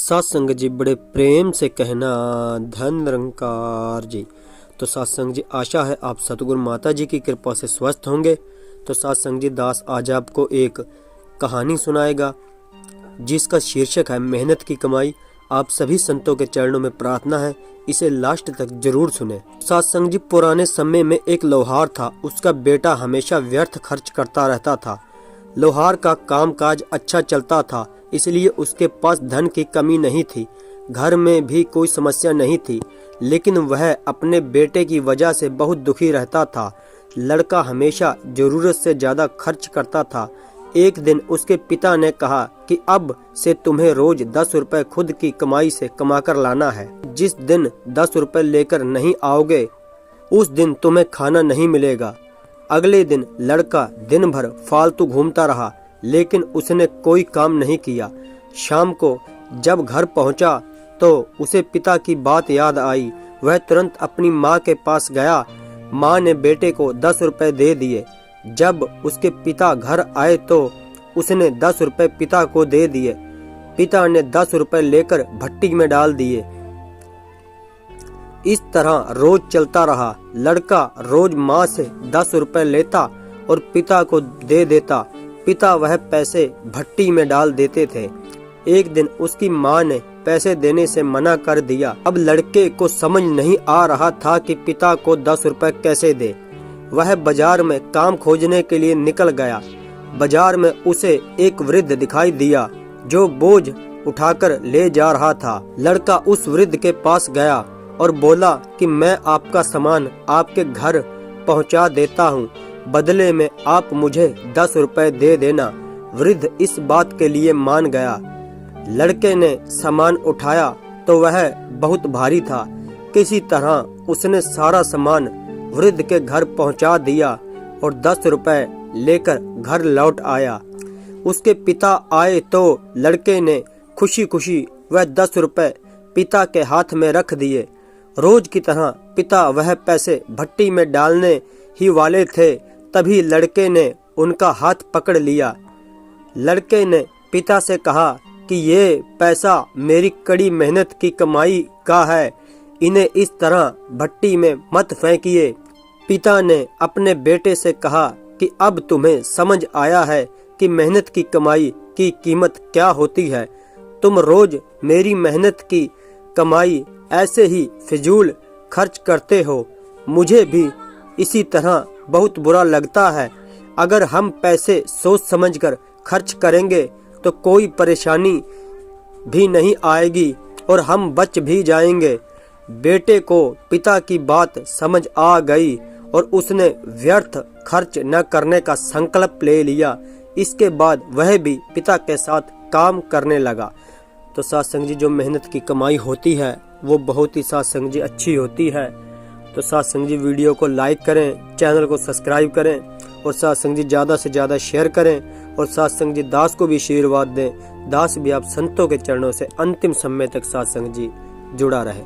सत्संग जी बड़े प्रेम से कहना धन निरंकार जी। तो सत्संग जी आशा है आप सतगुरु माता जी की कृपा से स्वस्थ होंगे। तो सत्संग जी दास आज आपको एक कहानी सुनाएगा जिसका शीर्षक है मेहनत की कमाई। आप सभी संतों के चरणों में प्रार्थना है इसे लास्ट तक जरूर सुने। सत्संग जी पुराने समय में एक लोहार था। उसका बेटा हमेशा व्यर्थ खर्च करता रहता था। लोहार का कामकाज अच्छा चलता था इसलिए उसके पास धन की कमी नहीं थी। घर में भी कोई समस्या नहीं थी, लेकिन वह अपने बेटे की वजह से बहुत दुखी रहता था। लड़का हमेशा जरूरत से ज्यादा खर्च करता था। एक दिन उसके पिता ने कहा कि अब से तुम्हें रोज 10 रुपए खुद की कमाई से कमाकर लाना है। जिस दिन 10 रुपए लेकर नहीं आओगे उस दिन तुम्हें खाना नहीं मिलेगा। अगले दिन लड़का दिन भर फालतू घूमता रहा, लेकिन उसने कोई काम नहीं किया। शाम को जब घर पहुंचा तो उसे पिता की बात याद आई। वह तुरंत अपनी माँ के पास गया। माँ ने बेटे को 10 रुपए दे दिए। जब उसके पिता घर आए तो उसने 10 रुपए पिता को दे दिए। पिता ने 10 रुपए लेकर भट्टी में डाल दिए। इस तरह रोज चलता रहा। लड़का रोज माँ से 10 रुपए लेता और पिता को दे देता। पिता वह पैसे भट्टी में डाल देते थे। एक दिन उसकी माँ ने पैसे देने से मना कर दिया। अब लड़के को समझ नहीं आ रहा था कि पिता को 10 रुपए कैसे दे। वह बाजार में काम खोजने के लिए निकल गया। बाजार में उसे एक वृद्ध दिखाई दिया जो बोझ उठाकर ले जा रहा था। लड़का उस वृद्ध के पास गया और बोला कि मैं आपका सामान आपके घर पहुंचा देता हूं, बदले में आप मुझे 10 रुपए दे देना। वृद्ध इस बात के लिए मान गया। लड़के ने सामान उठाया तो वह बहुत भारी था। किसी तरह उसने सारा सामान वृद्ध के घर पहुंचा दिया और 10 रुपए लेकर घर लौट आया। उसके पिता आए तो लड़के ने खुशी खुशी वह 10 रुपए पिता के हाथ में रख दिए। रोज की तरह पिता वह पैसे भट्टी में डालने ही वाले थे, तभी लड़के ने उनका हाथ पकड़ लिया। लड़के ने पिता से कहा कि ये पैसा मेरी कड़ी मेहनत की कमाई का है, इन्हें इस तरह भट्टी में मत फेंकिए। पिता ने अपने बेटे से कहा कि अब तुम्हें समझ आया है कि मेहनत की कमाई की कीमत क्या होती है। तुम रोज मेरी मेहनत की कमाई ऐसे ही फिजूल खर्च करते हो। मुझे भी इसी तरह बहुत बुरा लगता है। अगर हम पैसे सोच समझकर खर्च करेंगे तो कोई परेशानी भी नहीं आएगी और हम बच भी जाएंगे। बेटे को पिता की बात समझ आ गई और उसने व्यर्थ खर्च न करने का संकल्प ले लिया। इसके बाद वह भी पिता के साथ काम करने लगा। तो सत्संग जी जो मेहनत की कमाई होती है वो बहुत ही सत्संग जी अच्छी होती है। तो सत्संग जी वीडियो को लाइक करें, चैनल को सब्सक्राइब करें और सत्संग जी ज़्यादा से ज़्यादा शेयर करें और सत्संग जी दास को भी आशीर्वाद दें। दास भी आप संतों के चरणों से अंतिम समय तक सत्संग जी जुड़ा रहे।